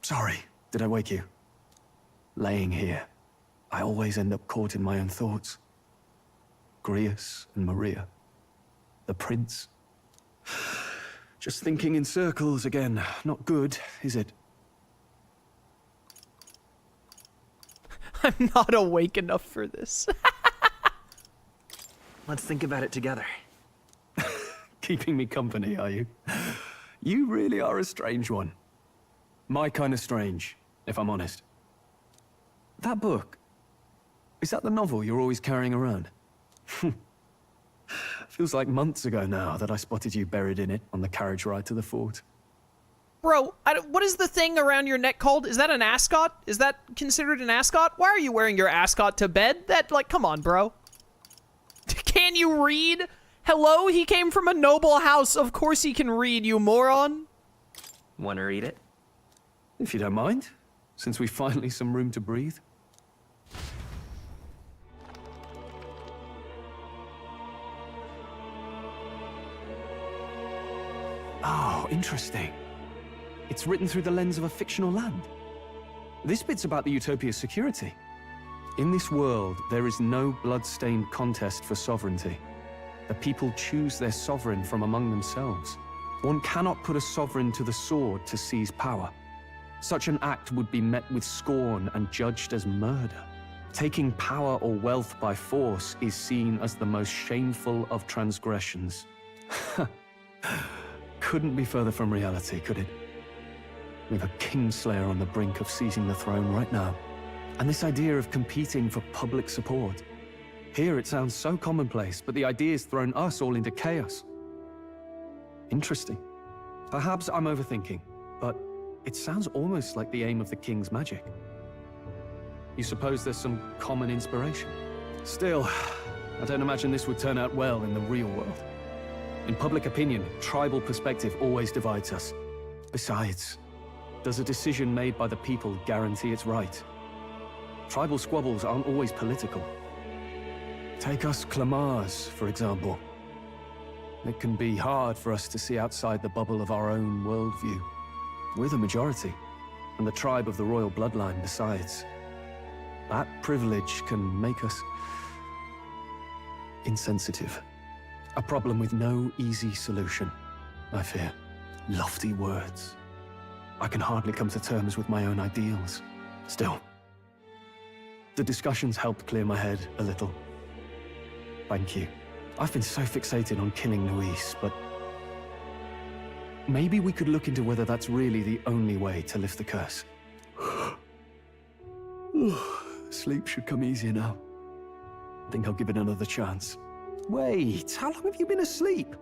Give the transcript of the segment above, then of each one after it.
Sorry, did I wake you? Laying here, I always end up caught in my own thoughts. Grius and Maria. The prince. Just thinking in circles again. Not good, is it? I'm not awake enough for this. Let's think about it together. Keeping me company, are you? You really are a strange one. My kind of strange, if I'm honest. That book, is that the novel you're always carrying around? Feels like months ago now that I spotted you buried in it on the carriage ride to the fort. Bro, what is the thing around your neck called? Is that an ascot? Is that considered an ascot? Why are you wearing your ascot to bed? That, like, come on, bro. Can you read? Hello? He came from a noble house. Of course he can read, you moron. Wanna read it? If you don't mind, since we finally some room to breathe. Oh, interesting. It's written through the lens of a fictional land. This bit's about the Utopia's security. In this world, there is no blood-stained contest for sovereignty. The people choose their sovereign from among themselves. One cannot put a sovereign to the sword to seize power. Such an act would be met with scorn and judged as murder. Taking power or wealth by force is seen as the most shameful of transgressions. Couldn't be further from reality, could it? We have a kingslayer on the brink of seizing the throne right now. And this idea of competing for public support. Here it sounds so commonplace, but the idea's thrown us all into chaos. Interesting. Perhaps I'm overthinking, but it sounds almost like the aim of the king's magic. You suppose there's some common inspiration? Still, I don't imagine this would turn out well in the real world. In public opinion, tribal perspective always divides us. Besides, does a decision made by the people guarantee it's right? Tribal squabbles aren't always political. Take us Clamars, for example. It can be hard for us to see outside the bubble of our own worldview. We're the majority, and the tribe of the royal bloodline besides. That privilege can make us insensitive. A problem with no easy solution, I fear. Lofty words. I can hardly come to terms with my own ideals. Still, the discussions helped clear my head a little. Thank you. I've been so fixated on killing Luis, but maybe we could look into whether that's really the only way to lift the curse. Sleep should come easier now. I think I'll give it another chance. Wait, how long have you been asleep?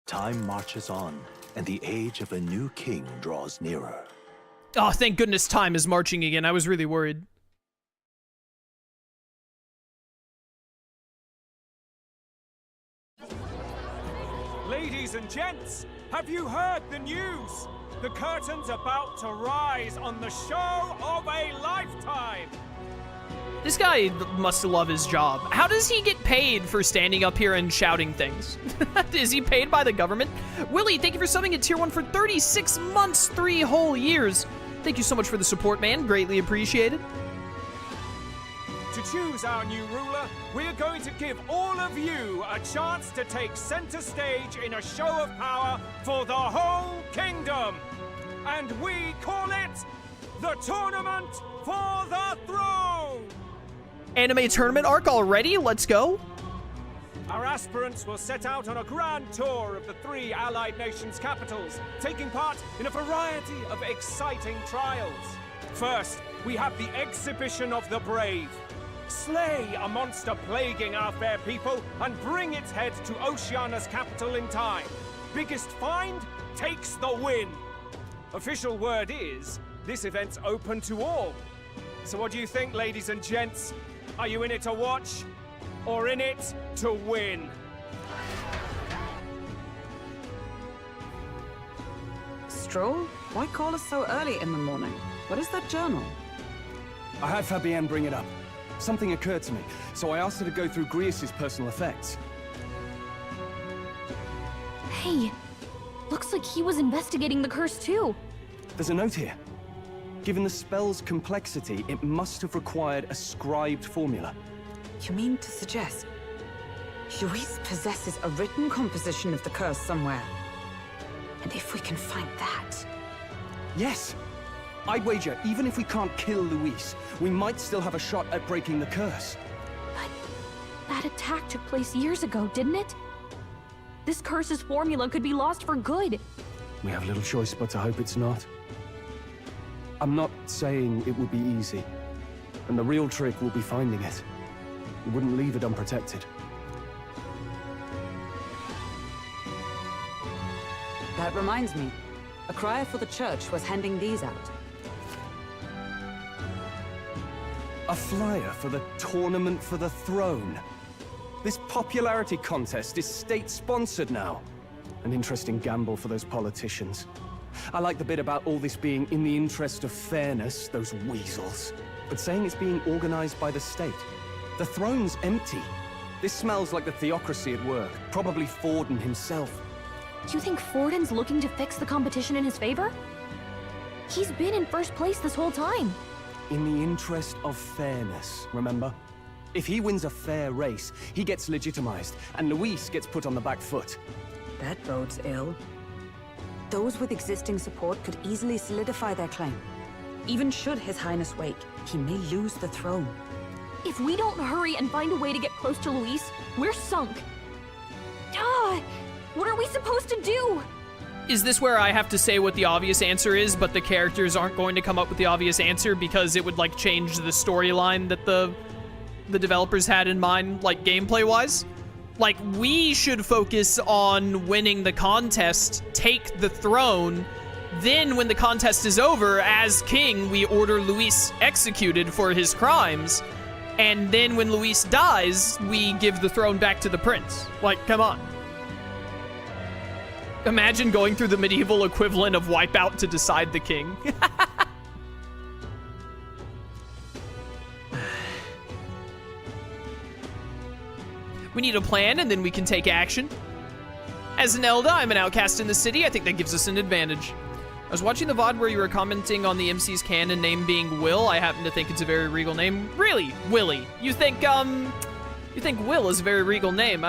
Time marches on, and the age of a new king draws nearer. Oh, thank goodness time is marching again. I was really worried. Ladies and gents, have you heard the news? The curtain's about to rise on the show of a lifetime! This guy must love his job. How does he get paid for standing up here and shouting things? Is he paid by the government? Willie, thank you for subbing at Tier 1 for 36 months, 3 whole years. Thank you so much for the support, man. Greatly appreciated. To choose our new ruler, we're going to give all of you a chance to take center stage in a show of power for the whole kingdom. And we call it the Tournament for the Throne! Anime tournament arc already? Let's go. Our aspirants will set out on a grand tour of the 3 allied nations' capitals, taking part in a variety of exciting trials. First, we have the Exhibition of the Brave. Slay a monster plaguing our fair people and bring its head to Oceania's capital in time. Biggest find takes the win. Official word is, this event's open to all. So what do you think, ladies and gents? Are you in it to watch, or in it to win? Stroll? Why call us so early in the morning? What is that journal? I had Fabienne bring it up. Something occurred to me, so I asked her to go through Grius' personal effects. Hey, looks like he was investigating the curse too. There's a note here. Given the spell's complexity, it must have required a scribed formula. You mean to suggest Luis possesses a written composition of the curse somewhere? And if we can find that... Yes! I'd wager, even if we can't kill Luis, we might still have a shot at breaking the curse. But that attack took place years ago, didn't it? This curse's formula could be lost for good. We have little choice but to hope it's not. I'm not saying it will be easy, and the real trick will be finding it. We wouldn't leave it unprotected. That reminds me. A crier for the church was handing these out. A flyer for the Tournament for the Throne. This popularity contest is state-sponsored now. An interesting gamble for those politicians. I like the bit about all this being in the interest of fairness, those weasels. But saying it's being organized by the state. The throne's empty. This smells like the theocracy at work, probably Forden himself. You think Forden's looking to fix the competition in his favor? He's been in first place this whole time. In the interest of fairness, remember? If he wins a fair race, he gets legitimized, and Luis gets put on the back foot. That bodes ill. Those with existing support could easily solidify their claim. Even should His Highness wake, he may lose the throne. If we don't hurry and find a way to get close to Luis, we're sunk. What are we supposed to do? Is this where I have to say what the obvious answer is, but the characters aren't going to come up with the obvious answer because it would, like, change the storyline that the developers had in mind, like, gameplay-wise? Like, we should focus on winning the contest, take the throne, then when the contest is over, as king, we order Luis executed for his crimes, and then when Luis dies, we give the throne back to the prince. Like, come on. Imagine going through the medieval equivalent of Wipeout to decide the king. We need a plan, and then we can take action. As an Elda, I'm an outcast in the city. I think that gives us an advantage. I was watching the VOD where you were commenting on the MC's canon name being Will. I happen to think it's a very regal name. Really? Willie? You think Will is a very regal name?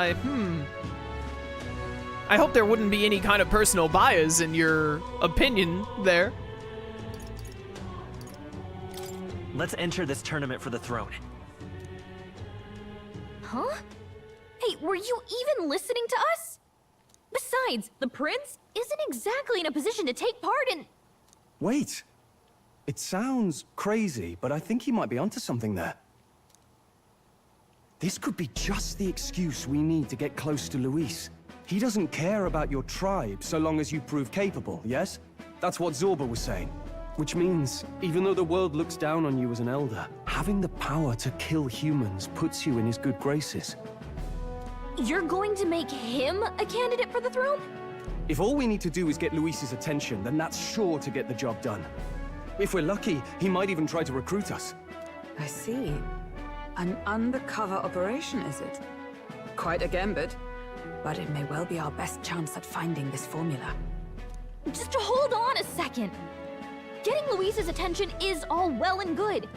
I hope there wouldn't be any kind of personal bias in your opinion there. Let's enter this tournament for the throne. Huh? Hey, were you even listening to us? Besides, the prince isn't exactly in a position to take part in... Wait. It sounds crazy, but I think he might be onto something there. This could be just the excuse we need to get close to Luis. He doesn't care about your tribe so long as you prove capable, yes? That's what Zorba was saying. Which means, even though the world looks down on you as an elder, having the power to kill humans puts you in his good graces. You're going to make him a candidate for the throne? If all we need to do is get Luis's attention, then that's sure to get the job done. If we're lucky, he might even try to recruit us. I see. An undercover operation, is it? Quite a gambit. But it may well be our best chance at finding this formula. Just hold on a second. Getting Luis's attention is all well and good.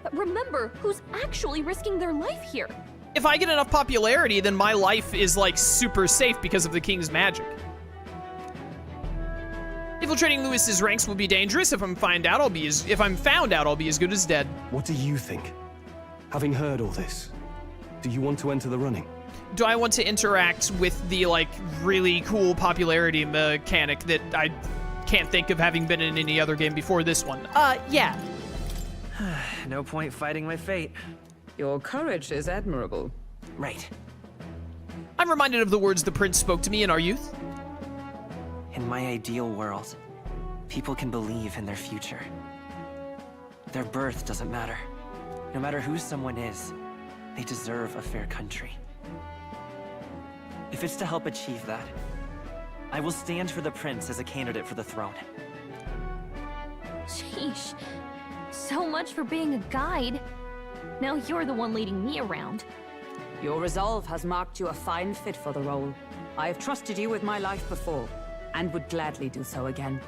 But remember who's actually risking their life here. If I get enough popularity, then my life is, like, super safe because of the king's magic. Infiltrating Luis's ranks will be dangerous. If I'm found out, I'll be as good as dead. What do you think? Having heard all this, do you want to enter the running? Do I want to interact with the, like, really cool popularity mechanic that I can't think of having been in any other game before this one? Yeah. No point fighting my fate. Your courage is admirable. Right. I'm reminded of the words the prince spoke to me in our youth. In my ideal world, people can believe in their future. Their birth doesn't matter. No matter who someone is, they deserve a fair country. If it's to help achieve that, I will stand for the prince as a candidate for the throne. Sheesh. So much for being a guide. Now you're the one leading me around. Your resolve has marked you a fine fit for the role. I have trusted you with my life before, and would gladly do so again.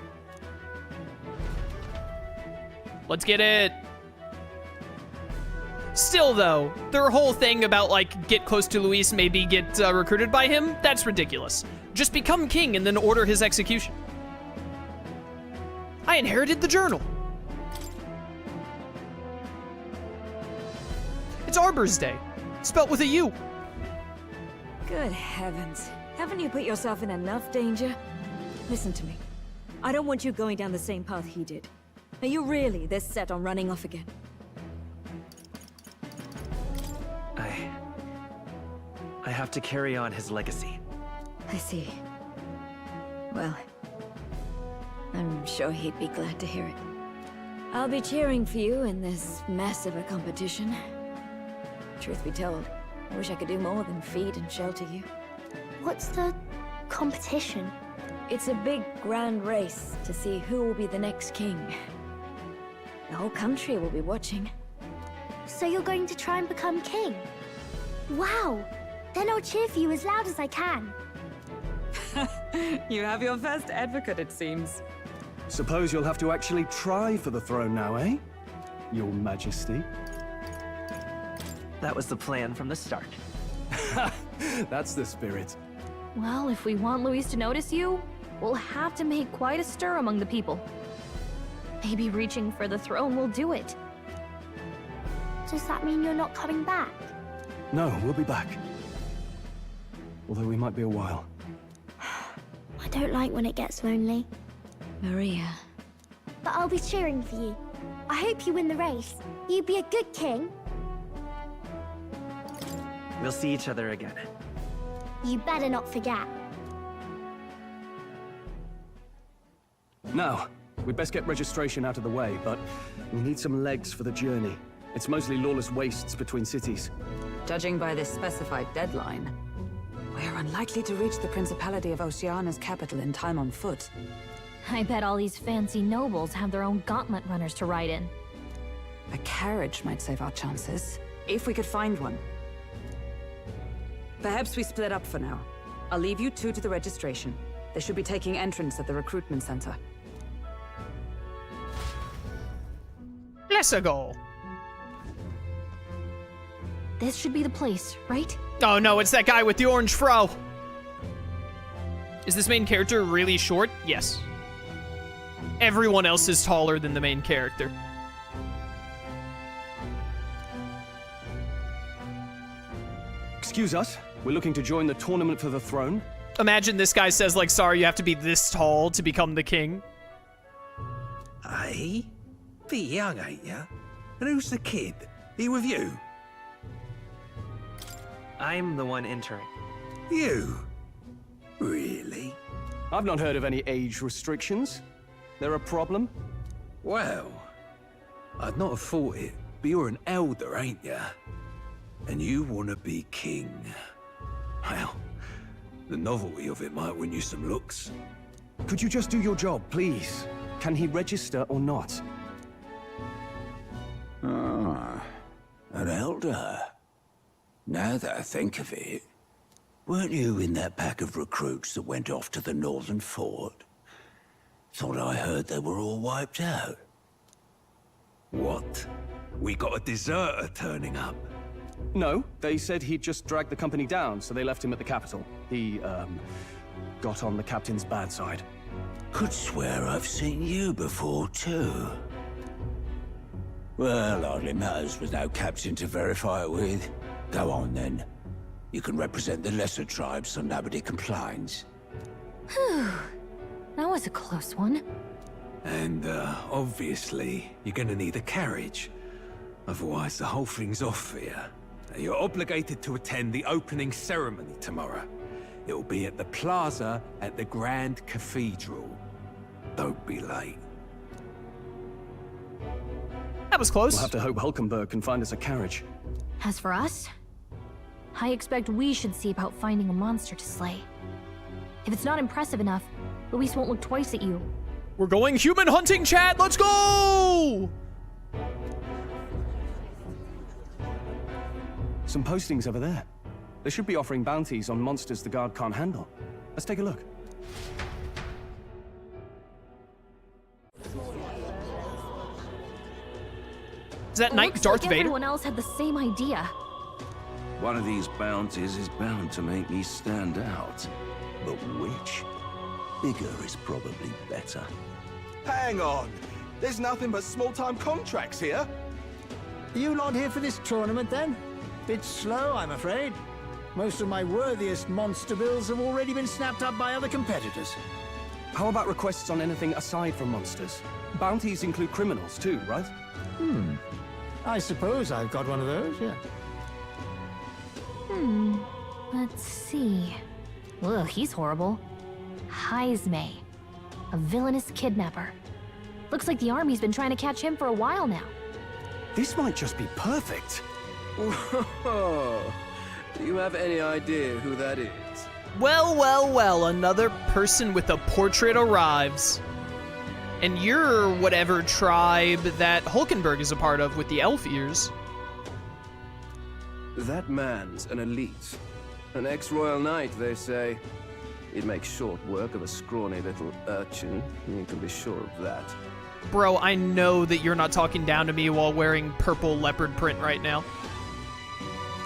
Let's get it. Still, though, their whole thing about, like, get close to Luis, maybe get recruited by him, that's ridiculous. Just become king and then order his execution. I inherited the journal. It's Arbor's Day, spelt with a U. Good heavens. Haven't you put yourself in enough danger? Listen to me. I don't want you going down the same path he did. Are you really this set on running off again? I have to carry on his legacy. I see. Well, I'm sure he'd be glad to hear it. I'll be cheering for you in this mess of a competition. Truth be told, I wish I could do more than feed and shelter you. What's the competition? It's a big, grand race to see who will be the next king. The whole country will be watching. So you're going to try and become king? Wow! Then I'll cheer for you as loud as I can. You have your first advocate, it seems. Suppose you'll have to actually try for the throne now, eh? Your Majesty. That was the plan from the start. That's the spirit. Well, if we want Luis to notice you, we'll have to make quite a stir among the people. Maybe reaching for the throne will do it. Does that mean you're not coming back? No, we'll be back. Although we might be a while. I don't like when it gets lonely. Maria. But I'll be cheering for you. I hope you win the race. You'd be a good king. We'll see each other again. You better not forget. Now, we'd best get registration out of the way, but we need some legs for the journey. It's mostly lawless wastes between cities. Judging by this specified deadline, we are unlikely to reach the Principality of Oceania's capital in time on foot. I bet all these fancy nobles have their own gauntlet runners to ride in. A carriage might save our chances, if we could find one. Perhaps we split up for now. I'll leave you two to the registration. They should be taking entrance at the recruitment center. Let's go. This should be the place, right? Oh no, it's that guy with the orange fro. Is this main character really short? Yes. Everyone else is taller than the main character. Excuse us, we're looking to join the tournament for the throne. Imagine this guy says, like, sorry, you have to be this tall to become the king. Hey? Bit young, ain't ya? And who's the kid? He with you? I'm the one entering. You? Really? I've not heard of any age restrictions. There a problem? Well, I'd not have thought it, but you're an elder, ain't ya? And you want to be king. Well, the novelty of it might win you some looks. Could you just do your job, please? Can he register or not? Ah, an elder. Now that I think of it, weren't you in that pack of recruits that went off to the northern fort? Thought I heard they were all wiped out. What? We got a deserter turning up? No, they said he'd just dragged the company down, so they left him at the capital. He, got on the captain's bad side. Could swear I've seen you before, too. Well, hardly matters with no captain to verify it with. Go on, then. You can represent the lesser tribes so nobody complains. Whew. That was a close one. And, obviously, you're gonna need a carriage. Otherwise, the whole thing's off for you. You're obligated to attend the opening ceremony tomorrow. It'll be at the plaza at the Grand Cathedral. Don't be late. That was close. We'll have to hope Hulkenberg can find us a carriage. As for us, I expect we should see about finding a monster to slay. If it's not impressive enough, Luis won't look twice at you. We're going human hunting, chat. Let's go! Some postings over there. They should be offering bounties on monsters the guard can't handle. Let's take a look. Is that Knight Darth like Vader? Everyone else had the same idea. One of these bounties is bound to make me stand out. But which? Bigger is probably better. Hang on! There's nothing but small-time contracts here! Are you lot here for this tournament, then? Bit slow, I'm afraid. Most of my worthiest monster builds have already been snapped up by other competitors. How about requests on anything aside from monsters? Bounties include criminals too, right? I suppose I've got one of those, yeah. Let's see. Ugh, he's horrible. Heisme. A villainous kidnapper. Looks like the army's been trying to catch him for a while now. This might just be perfect. Whoa. Do you have any idea who that is? Well, well, well, another person with a portrait arrives. And you're whatever tribe that Hulkenberg is a part of with the elf ears. That man's an elite. An ex-royal knight, they say. He'd make short work of a scrawny little urchin. You can be sure of that. Bro, I know that you're not talking down to me while wearing purple leopard print right now.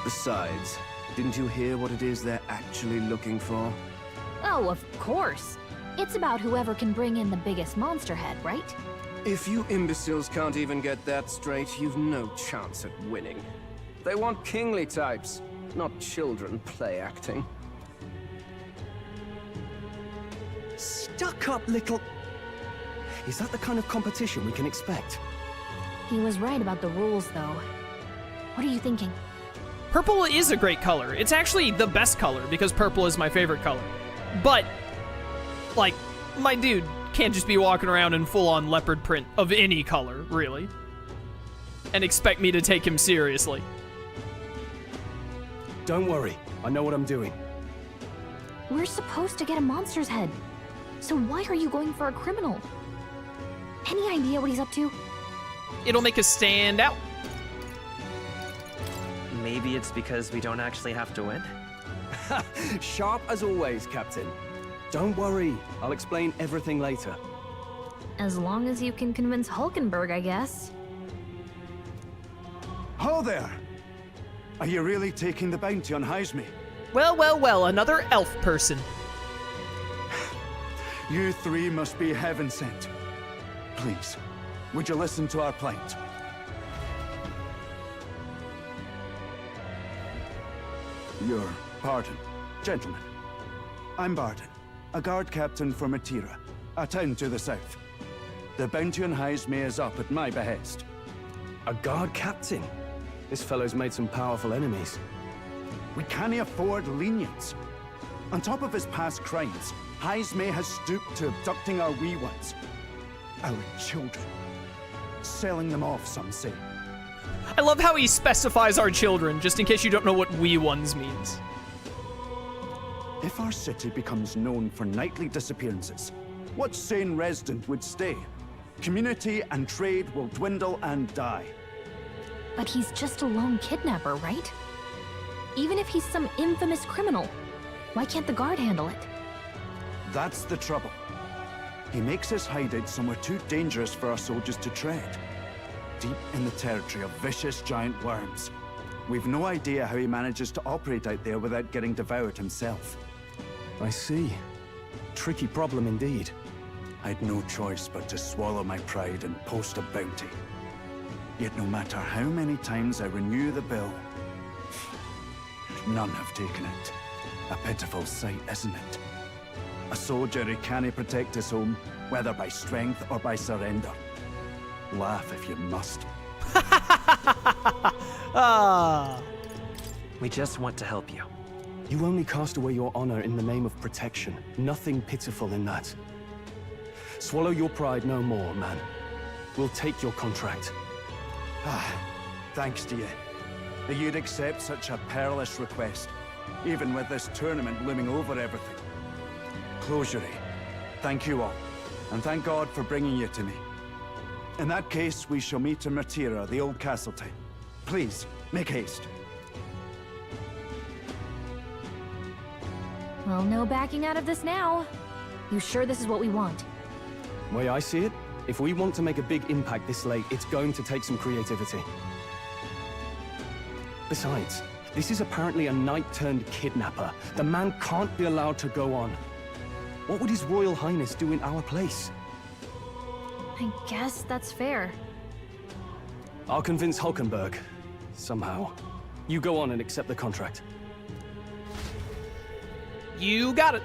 Besides, didn't you hear what it is they're actually looking for? Oh, of course. It's about whoever can bring in the biggest monster head, right? If you imbeciles can't even get that straight, you've no chance at winning. They want kingly types, not children play acting. Stuck up little... Is that the kind of competition we can expect? He was right about the rules, though. What are you thinking? Purple is a great color. It's actually the best color because purple is my favorite color. But, like, my dude can't just be walking around in full-on leopard print of any color, really, and expect me to take him seriously. Don't worry, I know what I'm doing. We're supposed to get a monster's head. So why are you going for a criminal? Any idea what he's up to? It'll make us stand out. Maybe it's because we don't actually have to win? Sharp as always, Captain. Don't worry, I'll explain everything later. As long as you can convince Hulkenberg, I guess. Ho there! Are you really taking the bounty on Heisme? Well, well, well, another elf person. You three must be heaven sent. Please, would you listen to our plight? Your pardon, gentlemen. I'm Barden, a guard captain for Matira, a town to the south. The bounty on Heisme is up at my behest. A guard captain? This fellow's made some powerful enemies. We can't afford lenience. On top of his past crimes, Heisme has stooped to abducting our wee ones. Our children. Selling them off, some say. I love how he specifies our children, just in case you don't know what wee ones means. If our city becomes known for nightly disappearances, what sane resident would stay? Community and trade will dwindle and die. But he's just a lone kidnapper, right? Even if he's some infamous criminal, why can't the guard handle it? That's the trouble. He makes his hideout somewhere too dangerous for our soldiers to tread. Deep in the territory of vicious giant worms. We've no idea how he manages to operate out there without getting devoured himself. I see. Tricky problem indeed. I'd no choice but to swallow my pride and post a bounty. Yet no matter how many times I renew the bill, none have taken it. A pitiful sight, isn't it? A soldier who can't protect his home, whether by strength or by surrender. Laugh if you must. Ah. We just want to help you. You only cast away your honor in the name of protection. Nothing pitiful in that. Swallow your pride no more, man. We'll take your contract. Thanks to you. That you'd accept such a perilous request, even with this tournament looming over everything. Closure. Thank you all, and thank God for bringing you to me. In that case, we shall meet in Matira, the old castle town. Please, make haste. Well, no backing out of this now. You sure this is what we want? Way I see it, if we want to make a big impact this late, it's going to take some creativity. Besides, this is apparently a knight-turned-kidnapper. The man can't be allowed to go on. What would His Royal Highness do in our place? I guess that's fair. I'll convince Hulkenberg. Somehow. You go on and accept the contract. You got it.